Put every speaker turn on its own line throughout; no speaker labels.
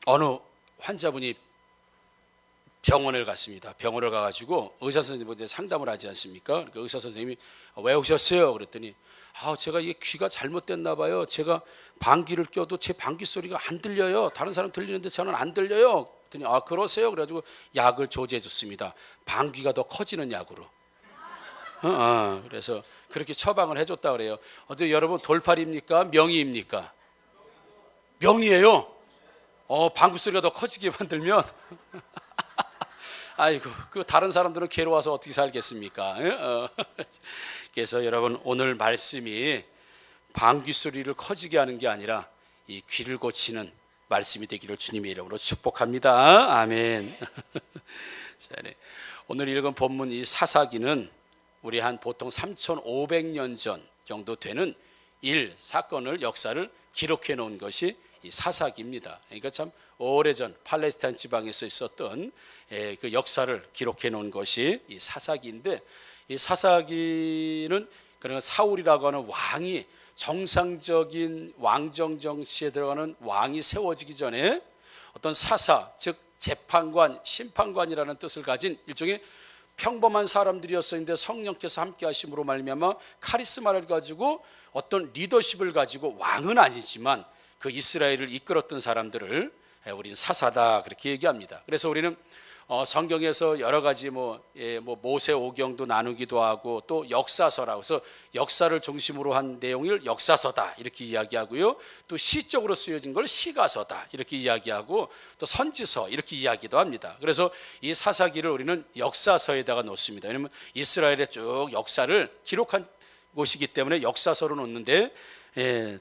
어느 환자분이 병원을 갔습니다. 병원을 가가지고 의사 선생님한테 상담을 하지 않습니까? 그러니까 의사 선생님이 왜 오셨어요? 그랬더니 제가 이게 귀가 잘못됐나 봐요. 제가 방귀를 껴도 제 방귀 소리가 안 들려요. 다른 사람 들리는데 저는 안 들려요. 그랬더니 그러세요? 그래가지고 약을 조제해 줬습니다. 방귀가 더 커지는 약으로. 그래서 그렇게 처방을 해줬다 그래요. 어때 여러분, 돌팔입니까? 명의입니까? 명의예요. 방귀 소리가 더 커지게 만들면 아이고, 그 다른 사람들은 괴로워서 어떻게 살겠습니까? 그래서 여러분, 오늘 말씀이 방귀 소리를 커지게 하는 게 아니라 이 귀를 고치는 말씀이 되기를 주님의 이름으로 축복합니다. 아멘. 오늘 읽은 본문 이 사사기는 우리 한 보통 3,500년 전 정도 되는 사건을, 역사를 기록해 놓은 것이 이 사사기입니다. 그러니까 참 오래전 팔레스타인 지방에서 있었던 그 역사를 기록해 놓은 것이 이 사사기인데, 이 사사기는 그러니까 사울이라고 하는 왕이 정상적인 왕정 정치에 들어가는 왕이 세워지기 전에 어떤 사사, 즉 재판관, 심판관이라는 뜻을 가진 일종의 평범한 사람들이었었는데 성령께서 함께 하심으로 말미암아 카리스마를 가지고 어떤 리더십을 가지고, 왕은 아니지만 그 이스라엘을 이끌었던 사람들을 우리는 사사다 그렇게 얘기합니다. 그래서 우리는 성경에서 여러 가지 모세 오경도 나누기도 하고 또 역사서라고 해서 역사를 중심으로 한 내용을 역사서다 이렇게 이야기하고요, 또 시적으로 쓰여진 걸 시가서다 이렇게 이야기하고 또 선지서 이렇게 이야기도 합니다. 그래서 이 사사기를 우리는 역사서에다가 놓습니다. 왜냐하면 이스라엘의 쭉 역사를 기록한 곳이기 때문에 역사서로 놓는데,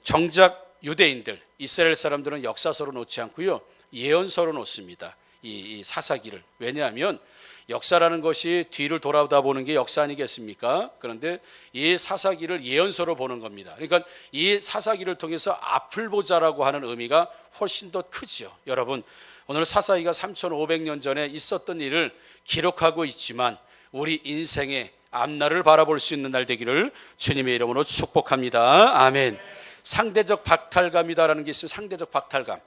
정작 유대인들, 이스라엘 사람들은 역사서로 놓지 않고요, 예언서로 놓습니다. 이 사사기를. 왜냐하면 역사라는 것이 뒤를 돌아다 보는 게 역사 아니겠습니까? 그런데 이 사사기를 예언서로 보는 겁니다. 그러니까 이 사사기를 통해서 앞을 보자라고 하는 의미가 훨씬 더 크죠. 여러분, 오늘 사사기가 3,500년 전에 있었던 일을 기록하고 있지만 우리 인생의 앞날을 바라볼 수 있는 날 되기를 주님의 이름으로 축복합니다. 아멘. 상대적 박탈감이다라는 게 있어요. 상대적 박탈감.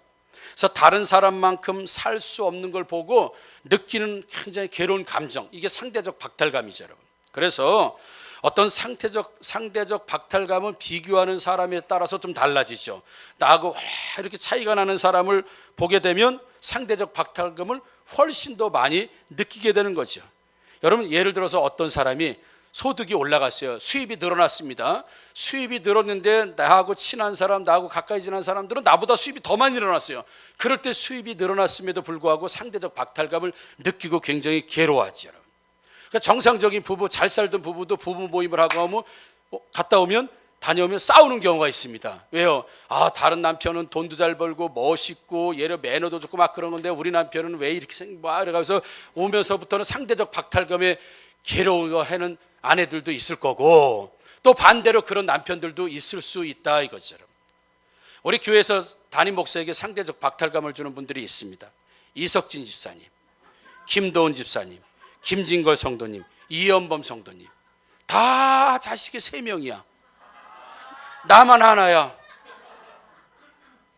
그래서 다른 사람만큼 살 수 없는 걸 보고 느끼는 굉장히 괴로운 감정, 이게 상대적 박탈감이죠, 여러분. 그래서 어떤 상대적 박탈감은 비교하는 사람에 따라서 좀 달라지죠. 나하고 이렇게 차이가 나는 사람을 보게 되면 상대적 박탈감을 훨씬 더 많이 느끼게 되는 거죠. 여러분, 예를 들어서 어떤 사람이 소득이 올라갔어요. 수입이 늘어났습니다. 수입이 늘었는데 나하고 친한 사람, 나하고 가까이 지난 사람들은 나보다 수입이 더 많이 늘어났어요. 그럴 때 수입이 늘어났음에도 불구하고 상대적 박탈감을 느끼고 굉장히 괴로워하죠. 그러니까 정상적인 부부, 잘 살던 부부도 부부 모임을 하고 하면 다녀오면 싸우는 경우가 있습니다. 왜요? 다른 남편은 돈도 잘 벌고 멋있고 예를 매너도 좋고 막 그런 건데 우리 남편은 왜 이렇게 그래서 오면서부터는 상대적 박탈감에 괴로워하는 아내들도 있을 거고, 또 반대로 그런 남편들도 있을 수 있다 이거죠. 우리 교회에서 담임 목사에게 상대적 박탈감을 주는 분들이 있습니다. 이석진 집사님, 김도훈 집사님, 김진걸 성도님, 이연범 성도님, 다 자식이 3명이야. 나만 하나야.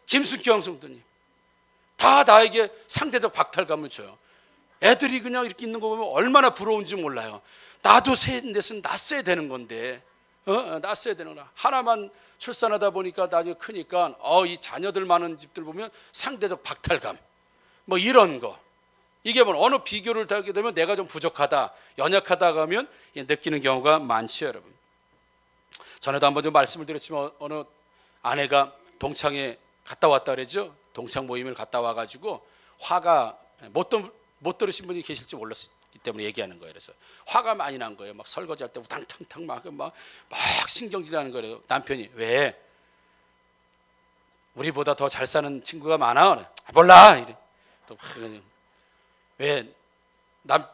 김숙경 성도님, 다 나에게 상대적 박탈감을 줘요. 애들이 그냥 이렇게 있는 거 보면 얼마나 부러운지 몰라요. 나도 셋넷은 낳았어야 되는 건데, 낳았어야 되는 거나. 하나만 출산하다 보니까 나중에 크니까 이 자녀들 많은 집들 보면 상대적 박탈감, 이런 거. 이게 어느 비교를 하게 되면 내가 좀 부족하다, 연약하다 하면 느끼는 경우가 많죠, 여러분. 전에도 한번 좀 말씀을 드렸지만 어느 아내가 동창에 갔다 왔다 그러죠. 동창 모임을 갔다 와가지고 화가 못 들으신 분이 계실지 몰랐기 때문에 얘기하는 거예요. 그래서 화가 많이 난 거예요. 막 설거지할 때 우당탕탕 막 신경질나는 거예요. 남편이 왜? 우리보다 더 잘 사는 친구가 많아? 몰라. 이래. 또 왜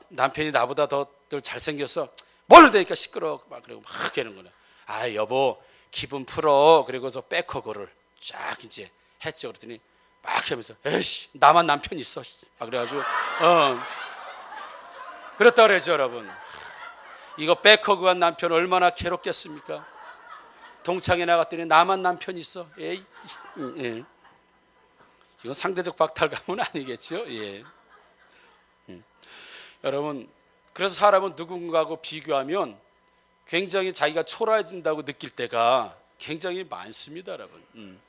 남편이 나보다 더 잘생겨서 모르니까 시끄러워 막 그러고 막 하는 거예요. 여보 기분 풀어. 그리고서 백허그를 쫙 이제 했죠. 그랬더니 막 하면서 에이씨 나만 남편 있어. 그래가지고 그랬다 그러죠, 여러분. 이거 백허그한 남편 얼마나 괴롭겠습니까? 동창회 나갔더니 나만 남편 있어. 이건 상대적 박탈감은 아니겠죠. 예. 여러분, 그래서 사람은 누군가하고 비교하면 굉장히 자기가 초라해진다고 느낄 때가 굉장히 많습니다, 여러분.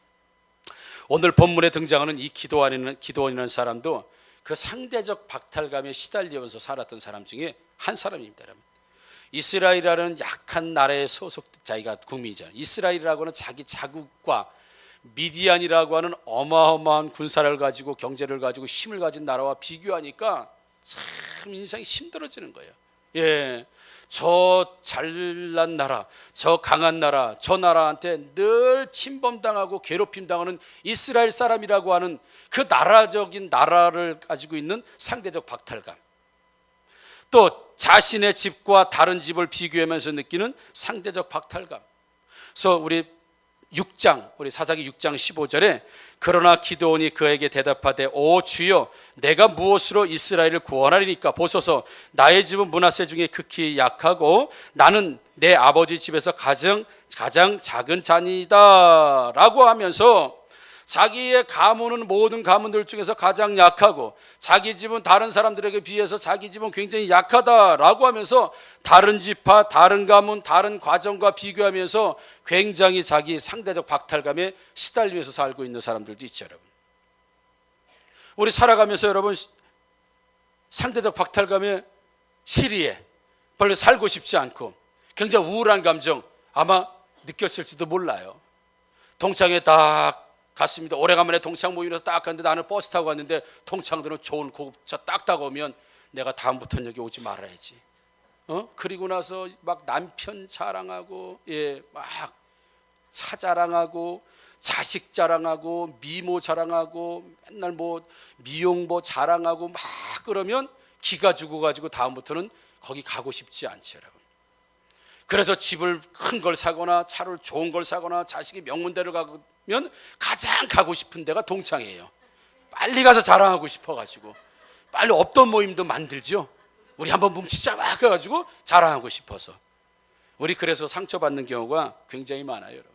오늘 본문에 등장하는 이 기드온이라는 사람도 그 상대적 박탈감에 시달리면서 살았던 사람 중에 한 사람입니다, 여러분. 이스라엘이라는 약한 나라의 소속 자기가 국민이죠. 이스라엘이라고는 자기 자국과 미디안이라고 하는 어마어마한 군사를 가지고 경제를 가지고 힘을 가진 나라와 비교하니까 참 인생이 힘들어지는 거예요. 예, 저 잘난 나라, 저 강한 나라, 저 나라한테 늘 침범당하고 괴롭힘당하는 이스라엘 사람이라고 하는 그 나라적인 나라를 가지고 있는 상대적 박탈감, 또 자신의 집과 다른 집을 비교하면서 느끼는 상대적 박탈감. 그래서 우리 사사기 6장 15절에 그러나 기드온이 그에게 대답하되 오 주여 내가 무엇으로 이스라엘을 구원하리니까 보소서 나의 집은 므낫세 중에 극히 약하고 나는 내 아버지 집에서 가장 작은 자니이다 라고 하면서 자기의 가문은 모든 가문들 중에서 가장 약하고 자기 집은 다른 사람들에게 비해서 자기 집은 굉장히 약하다라고 하면서 다른 지파, 다른 가문, 다른 과정과 비교하면서 굉장히 자기 상대적 박탈감에 시달리면서 살고 있는 사람들도 있죠, 여러분. 우리 살아가면서 여러분 상대적 박탈감에 시리에 별로 살고 싶지 않고 굉장히 우울한 감정 아마 느꼈을지도 몰라요. 동창회 딱 갔습니다. 오래간만에 동창 모임에서 딱 갔는데 나는 버스 타고 갔는데 동창들은 좋은 고급차 딱 타고 오면 내가 다음부터는 여기 오지 말아야지. 그리고 나서 막 남편 자랑하고, 예, 막 차 자랑하고, 자식 자랑하고, 미모 자랑하고, 맨날 뭐 미용보 자랑하고 막 그러면 기가 죽어가지고 다음부터는 거기 가고 싶지 않지, 여러분. 그래서 집을 큰 걸 사거나 차를 좋은 걸 사거나 자식이 명문대를 가면 가장 가고 싶은 데가 동창회예요. 빨리 가서 자랑하고 싶어가지고 빨리 없던 모임도 만들죠. 우리 한번 뭉치자 막 해가지고 자랑하고 싶어서. 우리 그래서 상처받는 경우가 굉장히 많아요, 여러분.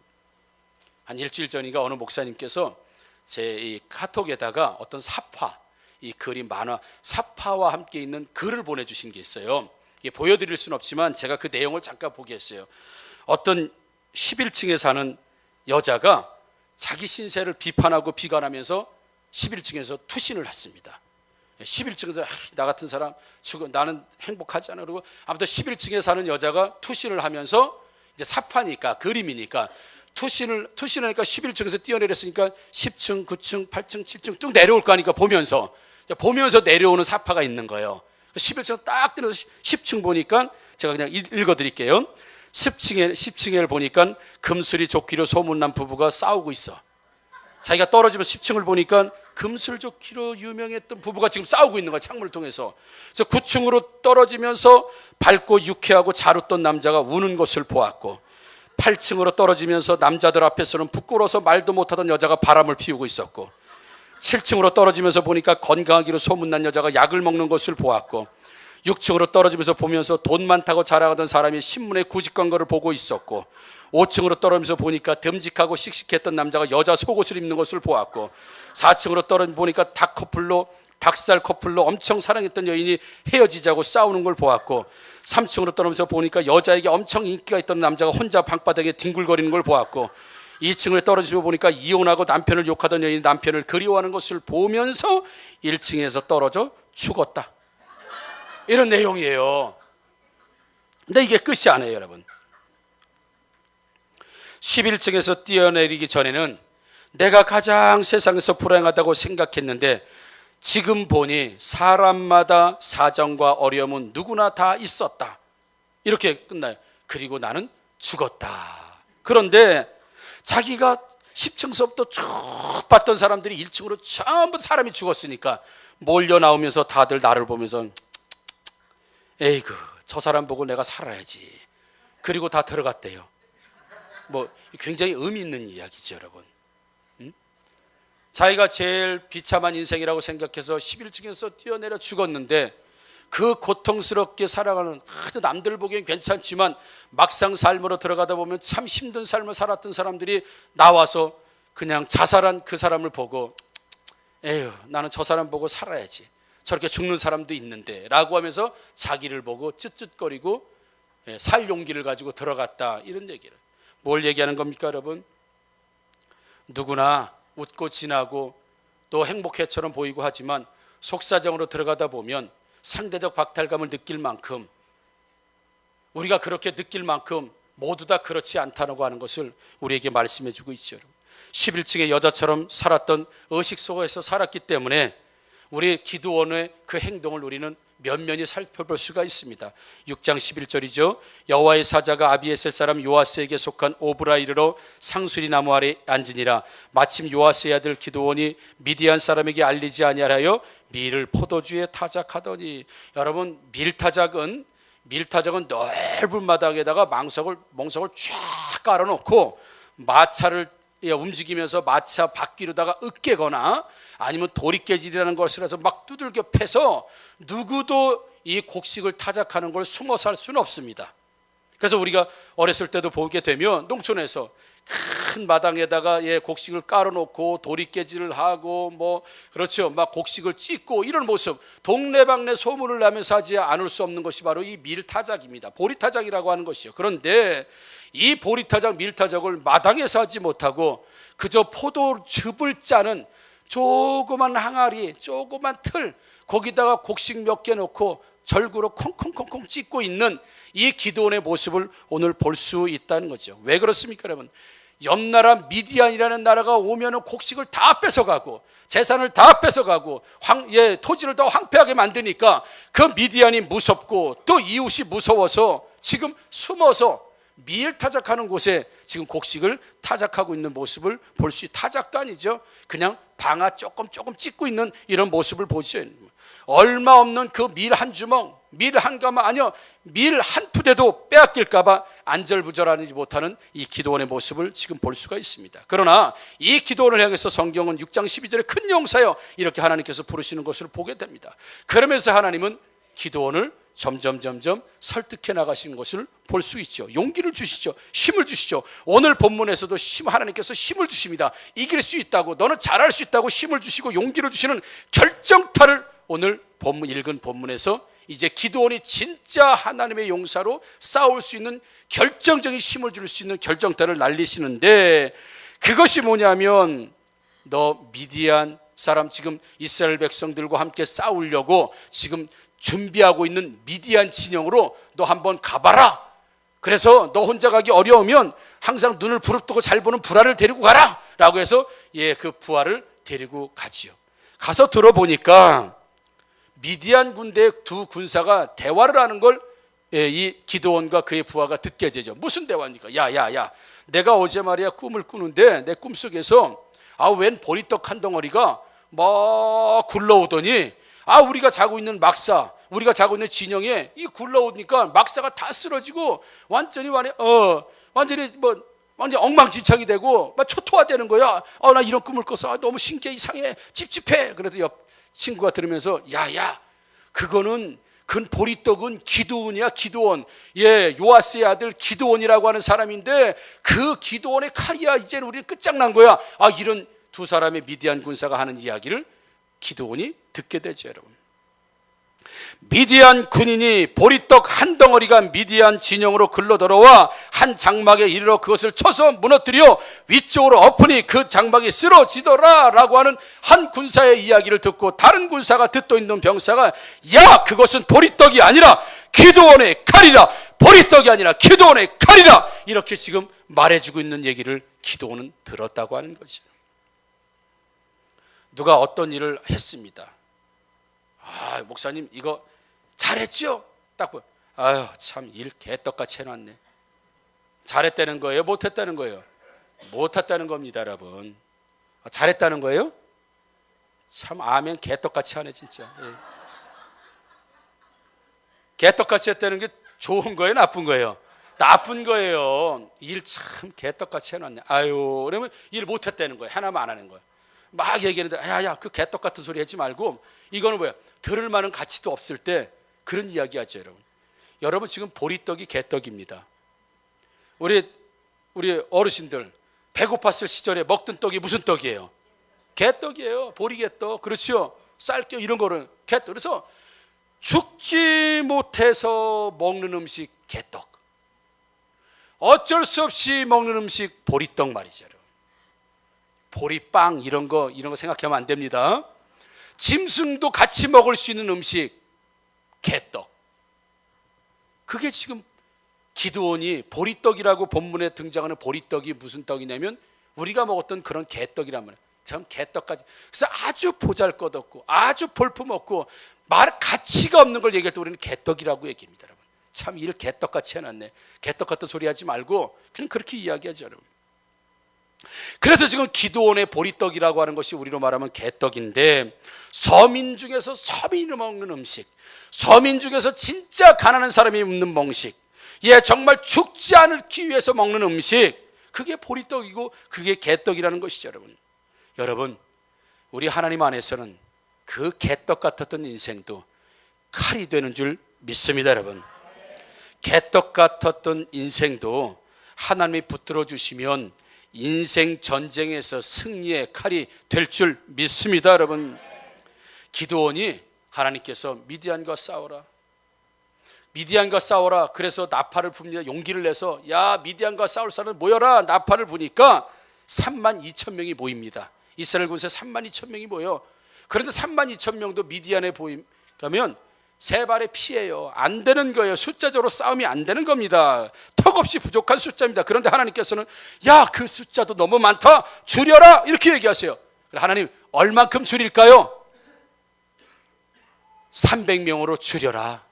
한 일주일 전인가 어느 목사님께서 제 이 카톡에다가 어떤 사파, 이 그림 만화 사파와 함께 있는 글을 보내주신 게 있어요. 보여드릴 수는 없지만 제가 그 내용을 잠깐 보겠어요. 어떤 11층에 사는 여자가 자기 신세를 비판하고 비관하면서 11층에서 투신을 했습니다. 11층에서 나 같은 사람 나는 행복하지 않아. 그리고 아무튼 11층에 사는 여자가 투신을 하면서 이제 사파니까 그림이니까 투신을 하니까 11층에서 뛰어내렸으니까 10층, 9층, 8층, 7층 쭉 내려올 거 아니까 보면서 내려오는 사파가 있는 거예요. 11층 딱 뛰어서 10층 보니까 제가 그냥 읽어드릴게요. 10층을 보니까 금술이 좋기로 소문난 부부가 싸우고 있어. 자기가 떨어지면 10층을 보니까 금술 좋기로 유명했던 부부가 지금 싸우고 있는 거야, 창문을 통해서. 그래서 9층으로 떨어지면서 밝고 유쾌하고 잘 웃던 남자가 우는 것을 보았고, 8층으로 떨어지면서 남자들 앞에서는 부끄러워서 말도 못하던 여자가 바람을 피우고 있었고, 7층으로 떨어지면서 보니까 건강하기로 소문난 여자가 약을 먹는 것을 보았고, 6층으로 떨어지면서 보면서 돈 많다고 자랑하던 사람이 신문에 구직 광고를 보고 있었고, 5층으로 떨어지면서 보니까 듬직하고 씩씩했던 남자가 여자 속옷을 입는 것을 보았고, 4층으로 떨어져 보니까 닭살 커플로 엄청 사랑했던 여인이 헤어지자고 싸우는 걸 보았고, 3층으로 떨어지면서 보니까 여자에게 엄청 인기가 있던 남자가 혼자 방바닥에 뒹굴거리는 걸 보았고, 2층을 떨어지며 보니까 이혼하고 남편을 욕하던 여인이 남편을 그리워하는 것을 보면서 1층에서 떨어져 죽었다. 이런 내용이에요. 근데 이게 끝이 아니에요, 여러분. 11층에서 뛰어내리기 전에는 내가 가장 세상에서 불행하다고 생각했는데 지금 보니 사람마다 사정과 어려움은 누구나 다 있었다. 이렇게 끝나요. 그리고 나는 죽었다. 그런데 자기가 10층서부터 쭉 봤던 사람들이 1층으로 전부 사람이 죽었으니까 몰려 나오면서 다들 나를 보면서 에이그 저 사람 보고 내가 살아야지. 그리고 다 들어갔대요. 뭐 굉장히 의미 있는 이야기죠, 여러분. 자기가 제일 비참한 인생이라고 생각해서 11층에서 뛰어내려 죽었는데 그 고통스럽게 살아가는 남들 보기엔 괜찮지만 막상 삶으로 들어가다 보면 참 힘든 삶을 살았던 사람들이 나와서 그냥 자살한 그 사람을 보고 에휴, 나는 저 사람 보고 살아야지. 저렇게 죽는 사람도 있는데 라고 하면서 자기를 보고 쯧쯧거리고 살 용기를 가지고 들어갔다, 이런 얘기를. 뭘 얘기하는 겁니까 여러분? 누구나 웃고 지나고 또 행복해처럼 보이고 하지만 속사정으로 들어가다 보면 상대적 박탈감을 느낄 만큼, 우리가 그렇게 느낄 만큼 모두 다 그렇지 않다고 하는 것을 우리에게 말씀해 주고 있죠. 11층의 여자처럼 살았던 의식 속에서 살았기 때문에 우리 기드온의 그 행동을 우리는 면면히 살펴볼 수가 있습니다. 6장 11절이죠. 여호와의 사자가 아비에셀 사람 요아스에게 속한 오브라 이르러 상수리 나무 아래 앉으니라. 마침 요아스의 아들 기드온이 미디안 사람에게 알리지 아니하여 밀을 포도주에 타작하더니, 여러분 밀타작은 넓은 마당에다가 멍석을 쫙 깔아놓고 마차를 움직이면서 마차 바퀴로다가 으깨거나 아니면 도리깨질이라는 것을 해서 막 두들겨 패서 누구도 이 곡식을 타작하는 걸 숨어서 할 수는 없습니다. 그래서 우리가 어렸을 때도 보게 되면 농촌에서 큰 마당에다가 곡식을 깔아놓고 도리깨질을 하고 그렇죠, 막 곡식을 찢고 이런 모습, 동네방네 소문을 나면서 하지 않을 수 없는 것이 바로 이 밀타작입니다. 보리타작이라고 하는 것이요. 그런데 이 보리타작, 밀타작을 마당에서 하지 못하고 그저 포도즙을 짜는 조그만 항아리, 조그만 틀, 거기다가 곡식 몇 개 넣고 절구로 콩콩콩콩 찢고 있는 이 기드온의 모습을 오늘 볼 수 있다는 거죠. 왜 그렇습니까 여러분? 옆나라 미디안이라는 나라가 오면은 곡식을 다 뺏어가고 재산을 다 뺏어가고 토지를 다 황폐하게 만드니까 그 미디안이 무섭고 또 이웃이 무서워서 지금 숨어서 밀 타작하는 곳에 지금 곡식을 타작하고 있는 모습을 볼 수, 타작도 아니죠, 그냥 방아 조금 찢고 있는 이런 모습을 보죠. 얼마 없는 그 밀 한 주먹, 밀 한 가마, 아니요, 밀 한 푸대도 빼앗길까봐 안절부절하지 못하는 이 기드온의 모습을 지금 볼 수가 있습니다. 그러나 이 기드온을 향해서 성경은 6장 12절에 큰 용사여 이렇게 하나님께서 부르시는 것을 보게 됩니다. 그러면서 하나님은 기드온을 점점 설득해 나가시는 것을 볼 수 있죠. 용기를 주시죠. 힘을 주시죠. 오늘 본문에서도 하나님께서 힘을 주십니다. 이길 수 있다고, 너는 잘할 수 있다고 힘을 주시고 용기를 주시는 결정타를 오늘 읽은 본문에서 이제 기드온이 진짜 하나님의 용사로 싸울 수 있는 결정적인 힘을 줄 수 있는 결정타를 날리시는데, 그것이 뭐냐면 너 미디안 사람, 지금 이스라엘 백성들과 함께 싸우려고 지금 준비하고 있는 미디안 진영으로 너 한번 가봐라. 그래서 너 혼자 가기 어려우면 항상 눈을 부릅뜨고 잘 보는 부하를 데리고 가라 라고 해서 그 부하를 데리고 가지요. 가서 들어보니까 미디안 군대의 두 군사가 대화를 하는 걸 이 기드온과 그의 부하가 듣게 되죠. 무슨 대화입니까? 야, 내가 어제 말이야 꿈을 꾸는데 내 꿈속에서 웬 보리떡 한 덩어리가 막 굴러오더니 우리가 자고 있는 막사, 우리가 자고 있는 진영에 이 굴러오니까 막사가 다 쓰러지고 완전히 엉망진창이 되고 막 초토화되는 거야. 나 이런 꿈을 꿨어. 너무 신기해, 이상해, 찝찝해. 그래도 옆 친구가 들으면서 야, 그거는 그 보리떡은 기드온이야, 기드온. 요아스의 아들 기드온이라고 하는 사람인데 그 기드온의 칼이야. 이제는 우리는 끝장난 거야. 이런 두 사람의 미디안 군사가 하는 이야기를 기드온이 듣게 되죠. 여러분, 미디안 군인이 보리떡 한 덩어리가 미디안 진영으로 글러들어와 한 장막에 이르러 그것을 쳐서 무너뜨려 위쪽으로 엎으니 그 장막이 쓰러지더라 라고 하는 한 군사의 이야기를 듣고 다른 군사가 듣고 있는 병사가 그것은 보리떡이 아니라 기드온의 칼이라, 보리떡이 아니라 기드온의 칼이라, 이렇게 지금 말해주고 있는 얘기를 기드온은 들었다고 하는 거죠. 누가 어떤 일을 했습니다. 목사님 이거 잘했죠? 딱 보, 참 일 개떡같이 해놨네. 잘했다는 거예요? 못했다는 거예요? 못했다는 겁니다, 여러분. 잘했다는 거예요? 참 아멘 개떡같이 하네 진짜. 개떡같이 했다는 게 좋은 거예요, 나쁜 거예요? 나쁜 거예요. 일 참 개떡같이 해놨네. 그러면 일 못했다는 거예요. 하나만 안 하는 거예요. 막 얘기하는데 그 개떡 같은 소리 하지 말고, 이거는 뭐야, 들을 만한 가치도 없을 때 그런 이야기 하죠. 여러분 지금 보리떡이 개떡입니다. 우리 어르신들 배고팠을 시절에 먹던 떡이 무슨 떡이에요? 개떡이에요. 보리개떡. 그렇죠? 쌀겨 이런 거는 개떡. 그래서 죽지 못해서 먹는 음식 개떡. 어쩔 수 없이 먹는 음식 보리떡 말이죠. 보리빵 이런 거 생각하면 안 됩니다. 짐승도 같이 먹을 수 있는 음식 개떡. 그게 지금 기드온이 보리떡이라고 본문에 등장하는 보리떡이 무슨 떡이냐면 우리가 먹었던 그런 개떡이란 말이에요. 참 개떡까지. 그래서 아주 보잘것없고 아주 볼품없고 말 가치가 없는 걸 얘기할 때 우리는 개떡이라고 얘기합니다. 여러분. 참 일 개떡같이 해놨네. 개떡 같은 소리 하지 말고 그냥 그렇게 이야기하죠. 여러분. 그래서 지금 기드온의 보리떡이라고 하는 것이 우리로 말하면 개떡인데, 서민 중에서 서민이 먹는 음식, 서민 중에서 진짜 가난한 사람이 먹는 음식, 정말 죽지 않기 위해서 먹는 음식, 그게 보리떡이고 그게 개떡이라는 것이죠. 여러분 우리 하나님 안에서는 그 개떡 같았던 인생도 칼이 되는 줄 믿습니다. 여러분, 개떡 같았던 인생도 하나님이 붙들어 주시면 인생 전쟁에서 승리의 칼이 될 줄 믿습니다. 여러분, 기드온이 하나님께서 미디안과 싸워라 그래서 나팔을 붑니다. 용기를 내서 야 미디안과 싸울 사람 모여라. 나팔을 부니까 32,000명이 모입니다. 이스라엘 군세 32,000명이 모여. 그런데 32,000명도 미디안에 가면 세 발에 피해요. 안 되는 거예요. 숫자적으로 싸움이 안 되는 겁니다. 턱없이 부족한 숫자입니다. 그런데 하나님께서는 야 그 숫자도 너무 많다, 줄여라 이렇게 얘기하세요. 하나님 얼만큼 줄일까요? 300명으로 줄여라.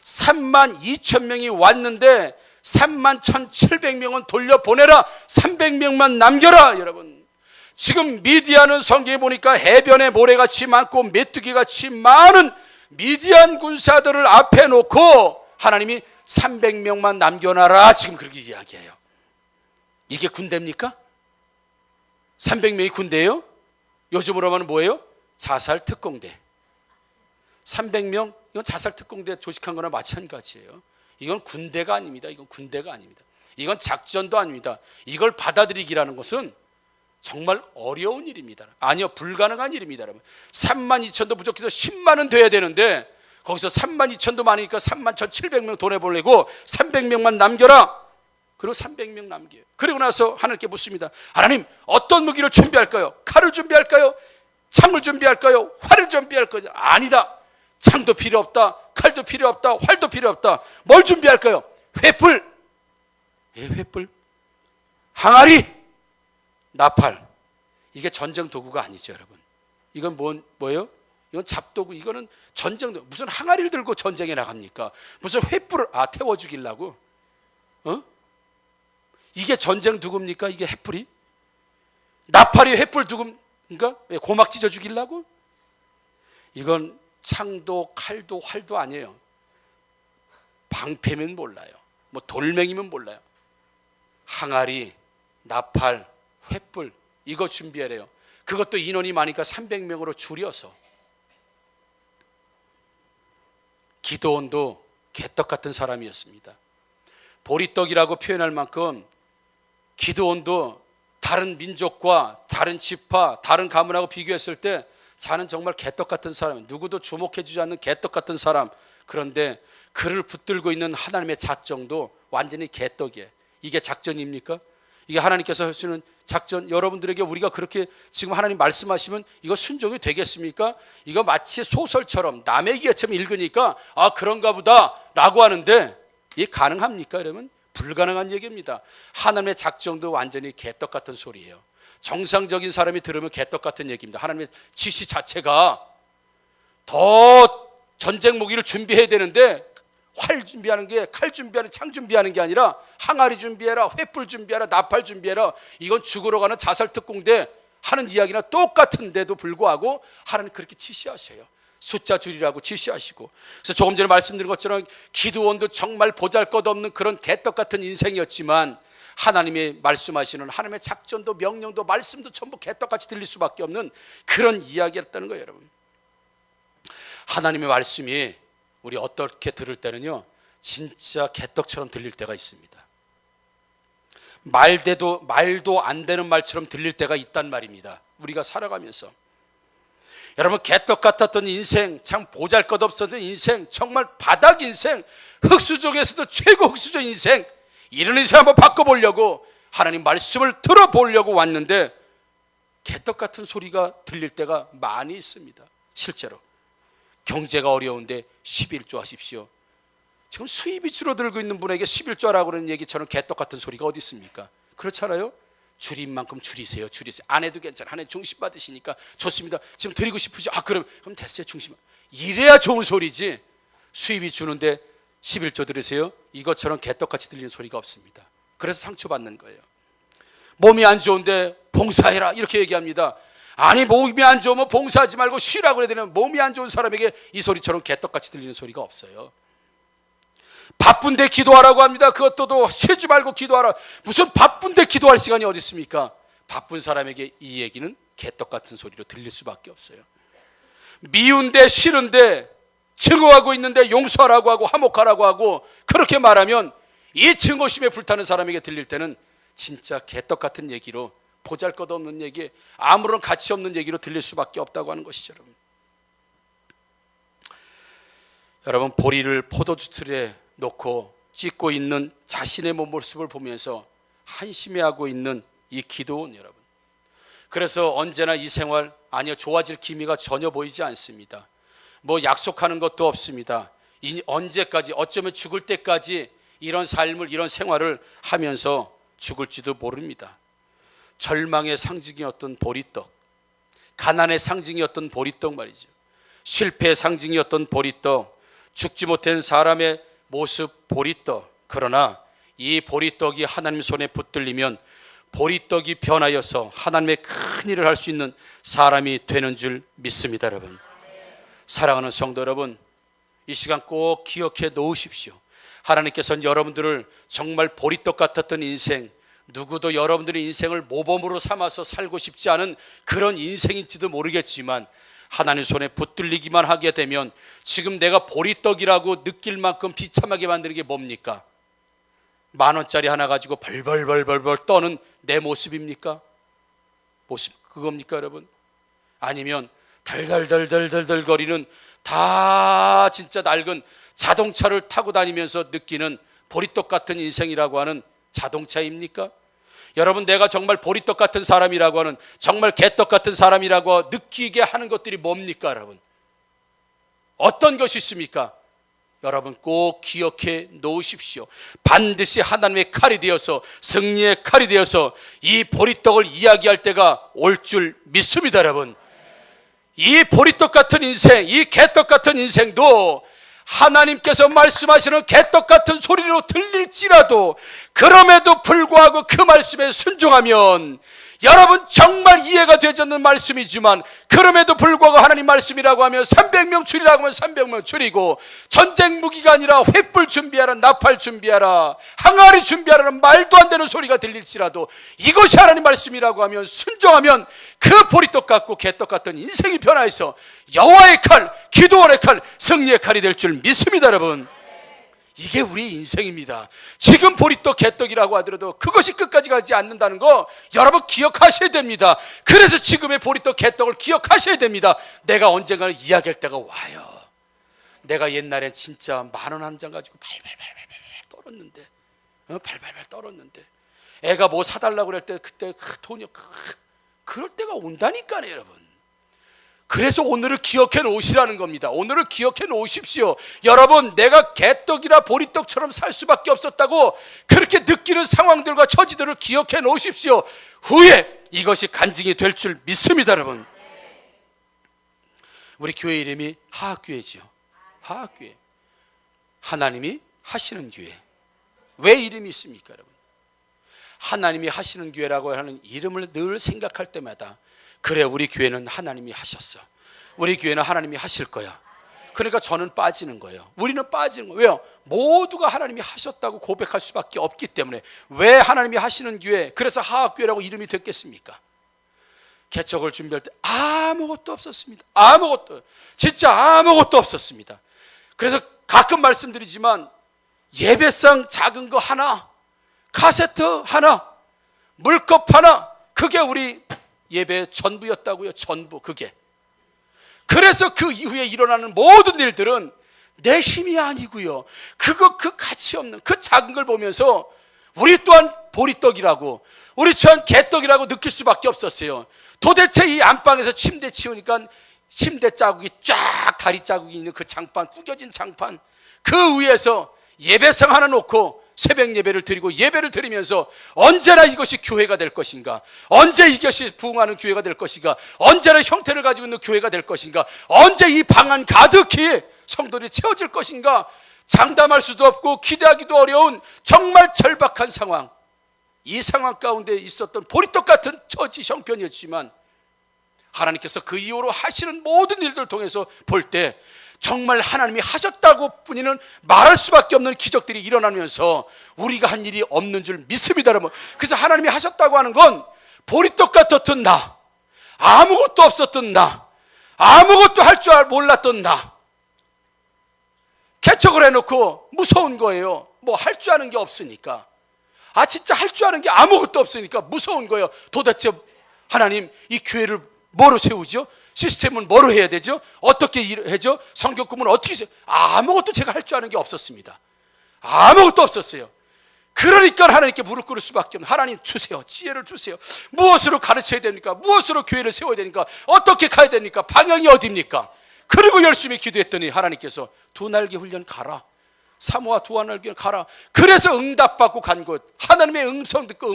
32,000명이 왔는데 31,700명은 돌려보내라. 300명만 남겨라. 여러분, 지금 미디안은 성경에 보니까 해변에 모래같이 많고 메뚜기같이 많은 미디안 군사들을 앞에 놓고 하나님이 300명만 남겨놔라 지금 그렇게 이야기해요. 이게 군대입니까? 300명이 군대예요? 요즘으로 하면 뭐예요? 자살특공대. 300명 이건 자살특공대 조직한 거나 마찬가지예요. 이건 군대가 아닙니다. 이건 군대가 아닙니다. 이건 작전도 아닙니다. 이걸 받아들이기라는 것은 정말 어려운 일입니다. 아니요, 불가능한 일입니다. 여러분, 32,000도 부족해서 10만은 돼야 되는데 거기서 32,000도 많으니까 31,700명 보내보내고 300명만 남겨라. 그리고 300명 남겨요. 그리고 나서 하나님께 묻습니다. 하나님 어떤 무기를 준비할까요? 칼을 준비할까요? 창을 준비할까요? 활을 준비할까요? 아니다. 창도 필요 없다. 칼도 필요 없다. 활도 필요 없다. 뭘 준비할까요? 횃불. 횃불. 항아리. 나팔. 이게 전쟁 도구가 아니죠, 여러분. 이건 뭐예요? 이건 잡도구. 이거는 전쟁 도구. 무슨 항아리를 들고 전쟁에 나갑니까? 무슨 횃불을 태워 죽이려고? 이게 전쟁 도구입니까? 이게 횃불이? 나팔이 횃불 도구인가? 고막 찢어 죽이려고? 이건 창도 칼도 활도 아니에요. 방패면 몰라요. 뭐 돌멩이면 몰라요. 항아리, 나팔, 횃불 이거 준비하래요. 그것도 인원이 많으니까 300명으로 줄여서. 기드온도 개떡 같은 사람이었습니다. 보리떡이라고 표현할 만큼 기드온도 다른 민족과 다른 지파, 다른 가문하고 비교했을 때 자는 정말 개떡 같은 사람, 누구도 주목해 주지 않는 개떡 같은 사람. 그런데 그를 붙들고 있는 하나님의 작정도 완전히 개떡이에요. 이게 작전입니까? 이게 하나님께서 하시는 작전, 여러분들에게 우리가 그렇게 지금 하나님 말씀하시면 이거 순종이 되겠습니까? 이거 마치 소설처럼 남의 얘기처럼 읽으니까 그런가 보다 라고 하는데 이게 가능합니까? 여러분, 불가능한 얘기입니다. 하나님의 작정도 완전히 개떡 같은 소리예요. 정상적인 사람이 들으면 개떡 같은 얘기입니다. 하나님의 지시 자체가 더 전쟁 무기를 준비해야 되는데 활 준비하는 게, 칼 준비하는, 창 준비하는 게 아니라 항아리 준비해라, 횃불 준비해라, 나팔 준비해라. 이건 죽으러 가는 자살특공대 하는 이야기나 똑같은데도 불구하고 하나님 그렇게 지시하셔요. 숫자 줄이라고 지시하시고. 그래서 조금 전에 말씀드린 것처럼 기드온도 정말 보잘것없는 그런 개떡 같은 인생이었지만 하나님의 말씀하시는 하나님의 작전도 명령도 말씀도 전부 개떡같이 들릴 수밖에 없는 그런 이야기였다는 거예요. 여러분, 하나님의 말씀이 우리 어떻게 들을 때는요, 진짜 개떡처럼 들릴 때가 있습니다. 말도 안 되는 말처럼 들릴 때가 있단 말입니다. 우리가 살아가면서. 여러분, 개떡 같았던 인생, 참 보잘것없었던 인생, 정말 바닥 인생, 흑수저에서도 최고 흑수저 인생, 이런 인생 한번 바꿔보려고 하나님 말씀을 들어보려고 왔는데 개떡 같은 소리가 들릴 때가 많이 있습니다. 실제로 경제가 어려운데 11조 하십시오. 지금 수입이 줄어들고 있는 분에게 11조라고 그러는 얘기처럼 개떡 같은 소리가 어디 있습니까? 그렇잖아요. 줄인 만큼 줄이세요. 안 해도 괜찮아. 한 해 중심 받으시니까 좋습니다. 지금 드리고 싶으시죠? 그럼 됐어요. 중심. 이래야 좋은 소리지. 수입이 주는데 11조 들으세요. 이것처럼 개떡같이 들리는 소리가 없습니다. 그래서 상처받는 거예요. 몸이 안 좋은데 봉사해라 이렇게 얘기합니다. 아니, 몸이 안 좋으면 봉사하지 말고 쉬라고 그래야 되는, 몸이 안 좋은 사람에게 이 소리처럼 개떡같이 들리는 소리가 없어요. 바쁜데 기도하라고 합니다. 그것도 쉬지 말고 기도하라. 무슨 바쁜데 기도할 시간이 어디 있습니까? 바쁜 사람에게 이 얘기는 개떡 같은 소리로 들릴 수밖에 없어요. 미운데 싫은데 증오하고 있는데 용서하라고 하고 화목하라고 하고 그렇게 말하면 이 증오심에 불타는 사람에게 들릴 때는 진짜 개떡 같은 얘기로, 보잘것없는 얘기, 아무런 가치 없는 얘기로 들릴 수밖에 없다고 하는 것이죠. 여러분, 보리를 포도주 틀에 놓고 찢고 있는 자신의 모습을 보면서 한심해하고 있는 이 기도원 여러분, 그래서 언제나 이 생활 좋아질 기미가 전혀 보이지 않습니다. 뭐 약속하는 것도 없습니다. 언제까지, 어쩌면 죽을 때까지 이런 삶을, 이런 생활을 하면서 죽을지도 모릅니다. 절망의 상징이었던 보리떡, 가난의 상징이었던 보리떡 말이죠. 실패의 상징이었던 보리떡, 죽지 못한 사람의 모습 보리떡. 그러나 이 보리떡이 하나님 손에 붙들리면 보리떡이 변하여서 하나님의 큰 일을 할 수 있는 사람이 되는 줄 믿습니다. 여러분, 사랑하는 성도 여러분, 이 시간 꼭 기억해 놓으십시오. 하나님께서는 여러분들을 정말 보리떡 같았던 인생, 누구도 여러분들의 인생을 모범으로 삼아서 살고 싶지 않은 그런 인생일지도 모르겠지만 하나님 손에 붙들리기만 하게 되면 지금 내가 보리떡이라고 느낄 만큼 비참하게 만드는 게 뭡니까? 10,000원짜리 하나 가지고 벌벌벌벌 떠는 내 모습입니까? 모습 그겁니까 여러분? 아니면 달달달달달달 거리는 다 진짜 낡은 자동차를 타고 다니면서 느끼는 보리떡 같은 인생이라고 하는 자동차입니까? 여러분, 내가 정말 보리떡 같은 사람이라고 하는, 정말 개떡 같은 사람이라고 느끼게 하는 것들이 뭡니까 여러분? 어떤 것이 있습니까? 여러분 꼭 기억해 놓으십시오. 반드시 하나님의 칼이 되어서, 승리의 칼이 되어서 이 보리떡을 이야기할 때가 올 줄 믿습니다. 여러분, 이 보리떡 같은 인생, 이 개떡 같은 인생도 하나님께서 말씀하시는 개떡 같은 소리로 들릴지라도 그럼에도 불구하고 그 말씀에 순종하면, 여러분 정말 이해가 되지 않는 말씀이지만 그럼에도 불구하고 하나님 말씀이라고 하면 300명 줄이라고 하면 300명 줄이고, 전쟁 무기가 아니라 횃불 준비하라, 나팔 준비하라, 항아리 준비하라는 말도 안 되는 소리가 들릴지라도 이것이 하나님 말씀이라고 하면 순종하면 그 보리떡 같고 개떡 같은 인생이 변화해서 여호와의 칼, 기도원의 칼, 승리의 칼이 될 줄 믿습니다. 여러분, 이게 우리 인생입니다. 지금 보리떡 개떡이라고 하더라도 그것이 끝까지 가지 않는다는 거 여러분 기억하셔야 됩니다. 그래서 지금의 보리떡 개떡을 기억하셔야 됩니다. 내가 언젠가는 이야기할 때가 와요. 내가 옛날엔 진짜 10,000원 한 장 가지고 발발발발 떨었는데, 발발발 떨었는데 애가 뭐 사달라고 그럴 때 그때 돈이 그럴 때가 온다니까요 여러분. 그래서 오늘을 기억해 놓으시라는 겁니다. 오늘을 기억해 놓으십시오. 여러분, 내가 개떡이나 보리떡처럼 살 수밖에 없었다고 그렇게 느끼는 상황들과 처지들을 기억해 놓으십시오. 후에 이것이 간증이 될 줄 믿습니다. 여러분, 우리 교회 이름이 하학교회지요. 하학교회, 하나님이 하시는 교회. 왜 이름이 있습니까 여러분? 하나님이 하시는 교회라고 하는 이름을 늘 생각할 때마다, 그래 우리 교회는 하나님이 하셨어, 우리 교회는 하나님이 하실 거야, 그러니까 저는 빠지는 거예요. 우리는 빠지는 거예요. 왜요? 모두가 하나님이 하셨다고 고백할 수밖에 없기 때문에. 왜 하나님이 하시는 교회, 그래서 하학교회라고 이름이 됐겠습니까? 개척을 준비할 때 아무것도 없었습니다. 아무것도, 진짜 아무것도 없었습니다. 그래서 가끔 말씀드리지만 예배상 작은 거 하나, 카세트 하나, 물컵 하나, 그게 우리 예배의 전부였다고요. 전부. 그게. 그래서 그 이후에 일어나는 모든 일들은 내 힘이 아니고요, 그 가치 없는 그 작은 걸 보면서 우리 또한 보리떡이라고, 우리 또한 개떡이라고 느낄 수밖에 없었어요. 도대체 이 안방에서 침대 치우니까 침대 자국이 쫙, 다리 자국이 있는 그 장판, 구겨진 장판, 그 위에서 예배상 하나 놓고 새벽 예배를 드리고 예배를 드리면서 언제나 이것이 교회가 될 것인가, 언제 이것이 부흥하는 교회가 될 것인가, 언제나 형태를 가지고 있는 교회가 될 것인가, 언제 이 방 안 가득히 성도들이 채워질 것인가, 장담할 수도 없고 기대하기도 어려운 정말 절박한 상황, 이 상황 가운데 있었던 보리떡 같은 처지 형편이었지만 하나님께서 그 이후로 하시는 모든 일들을 통해서 볼 때 정말 하나님이 하셨다고 뿐이는 말할 수밖에 없는 기적들이 일어나면서 우리가 한 일이 없는 줄 믿습니다, 여러분. 그래서 하나님이 하셨다고 하는 건 보리떡 같았던 나, 아무것도 없었던 나, 아무것도 할 줄 몰랐던 나, 개척을 해놓고 무서운 거예요. 뭐 할 줄 아는 게 없으니까. 진짜 할 줄 아는 게 아무것도 없으니까 무서운 거예요. 도대체 하나님, 이 교회를 뭐로 세우죠? 시스템은 뭐로 해야 되죠? 어떻게 해죠? 성경구문 어떻게 해요? 아무것도 제가 할 줄 아는 게 없었습니다. 아무것도 없었어요. 그러니까 하나님께 무릎 꿇을 수밖에 없는, 하나님 주세요, 지혜를 주세요. 무엇으로 가르쳐야 됩니까? 무엇으로 교회를 세워야 됩니까? 어떻게 가야 됩니까? 방향이 어디입니까? 그리고 열심히 기도했더니 하나님께서 두 날개 훈련 가라, 사모와 두 날개 훈련 가라. 그래서 응답받고 간 것, 하나님의 음성 듣고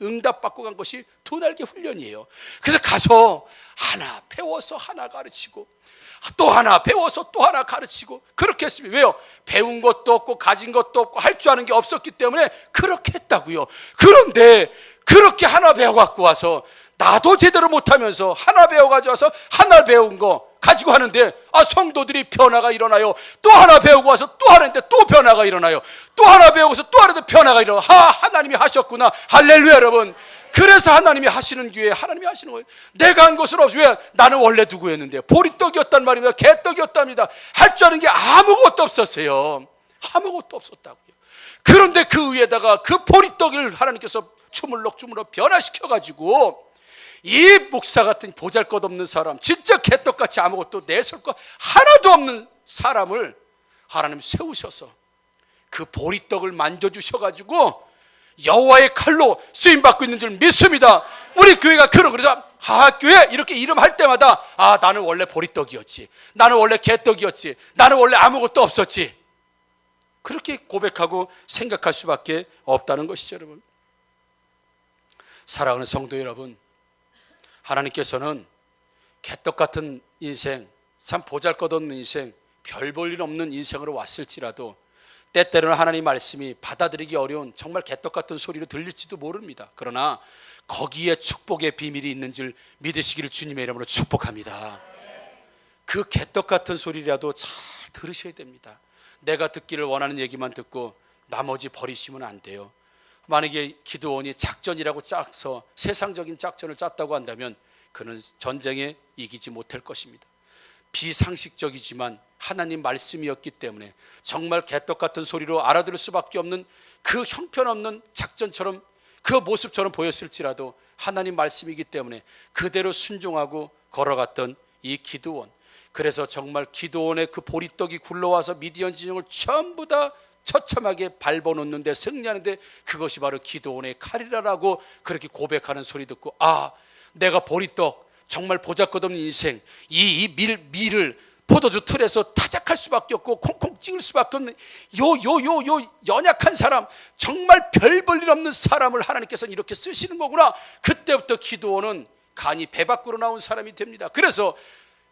응답받고 간 것이 두 날개 훈련이에요. 그래서 가서 하나 배워서 하나 가르치고, 또 하나 배워서 또 하나 가르치고, 그렇게 했습니다. 왜요? 배운 것도 없고 가진 것도 없고 할 줄 아는 게 없었기 때문에 그렇게 했다고요. 그런데 그렇게 하나 배워갖고 와서 나도 제대로 못하면서 하나 배워가지고 와서 하나 배운 거 가지고 하는데 성도들이 변화가 일어나요. 또 하나 배우고 와서 또 하는데 또 변화가 일어나요. 또 하나 배우고서 또 하는데 변화가 일어나. 하나님이 하셨구나. 할렐루야, 여러분. 그래서 하나님이 하시는 교회, 하나님이 하시는 거예요. 내가 한 것은 없어요. 왜? 나는 원래 누구였는데? 보리떡이었단 말입니다. 개떡이었답니다. 할 줄 아는 게 아무것도 없었어요. 아무것도 없었다고요. 그런데 그 위에다가 그 보리떡을 하나님께서 주물럭주물럭 변화시켜가지고 이 목사 같은 보잘것없는 사람, 진짜 개떡같이 아무것도 내설 것 하나도 없는 사람을 하나님 세우셔서 그 보리떡을 만져주셔가지고 여호와의 칼로 쓰임받고 있는 줄 믿습니다. 우리 교회가 그래서 교회 이렇게 이름할 때마다 나는 원래 보리떡이었지, 나는 원래 개떡이었지, 나는 원래 아무것도 없었지, 그렇게 고백하고 생각할 수밖에 없다는 것이죠, 여러분. 사랑하는 성도 여러분, 하나님께서는 개떡 같은 인생, 참 보잘것없는 인생, 별 볼 일 없는 인생으로 왔을지라도 때때로는 하나님 말씀이 받아들이기 어려운 정말 개떡 같은 소리로 들릴지도 모릅니다. 그러나 거기에 축복의 비밀이 있는 줄 믿으시기를 주님의 이름으로 축복합니다. 그 개떡 같은 소리라도 잘 들으셔야 됩니다. 내가 듣기를 원하는 얘기만 듣고 나머지 버리시면 안 돼요. 만약에 기드온이 작전이라고 짜서 세상적인 작전을 짰다고 한다면 그는 전쟁에 이기지 못할 것입니다. 비상식적이지만 하나님 말씀이었기 때문에 정말 개떡 같은 소리로 알아들을 수밖에 없는 그 형편없는 작전처럼, 그 모습처럼 보였을지라도 하나님 말씀이기 때문에 그대로 순종하고 걸어갔던 이 기드온. 그래서 정말 기드온의 그 보리떡이 굴러와서 미디안 진영을 전부 다 처참하게 밟아놓는데 승리하는데 그것이 바로 기드온의 칼이라라고 그렇게 고백하는 소리 듣고 내가 보리떡, 정말 보잘것없는 인생, 이 밀을 포도주 틀에서 타작할 수밖에 없고 콩콩 찍을 수밖에 없는 요 연약한 사람, 정말 별 볼 일 없는 사람을 하나님께서는 이렇게 쓰시는 거구나. 그때부터 기드온은 간이 배 밖으로 나온 사람이 됩니다. 그래서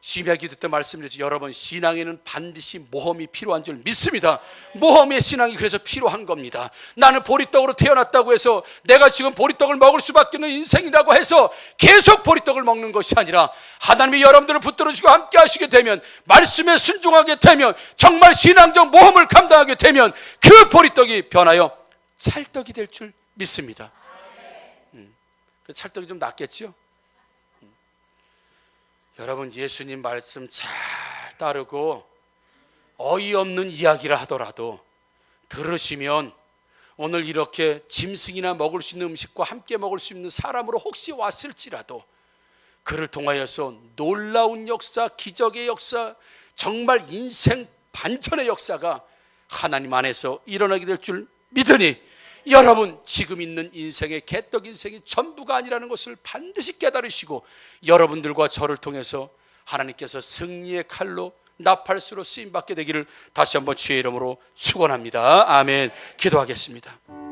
시메아 기도 때 말씀드렸죠. 여러분, 신앙에는 반드시 모험이 필요한 줄 믿습니다. 모험의 신앙이 그래서 필요한 겁니다. 나는 보리떡으로 태어났다고 해서 내가 지금 보리떡을 먹을 수밖에 없는 인생이라고 해서 계속 보리떡을 먹는 것이 아니라 하나님이 여러분들을 붙들어주시고 함께 하시게 되면, 말씀에 순종하게 되면, 정말 신앙적 모험을 감당하게 되면 그 보리떡이 변하여 찰떡이 될 줄 믿습니다. 그 찰떡이 좀 낫겠죠? 여러분, 예수님 말씀 잘 따르고 어이없는 이야기를 하더라도 들으시면 오늘 이렇게 짐승이나 먹을 수 있는 음식과 함께 먹을 수 있는 사람으로 혹시 왔을지라도 그를 통하여서 놀라운 역사, 기적의 역사, 정말 인생 반전의 역사가 하나님 안에서 일어나게 될 줄 믿으니 여러분 지금 있는 인생의 개떡 인생이 전부가 아니라는 것을 반드시 깨달으시고 여러분들과 저를 통해서 하나님께서 승리의 칼로 나팔수로 쓰임받게 되기를 다시 한번 주의 이름으로 축원합니다. 아멘. 기도하겠습니다.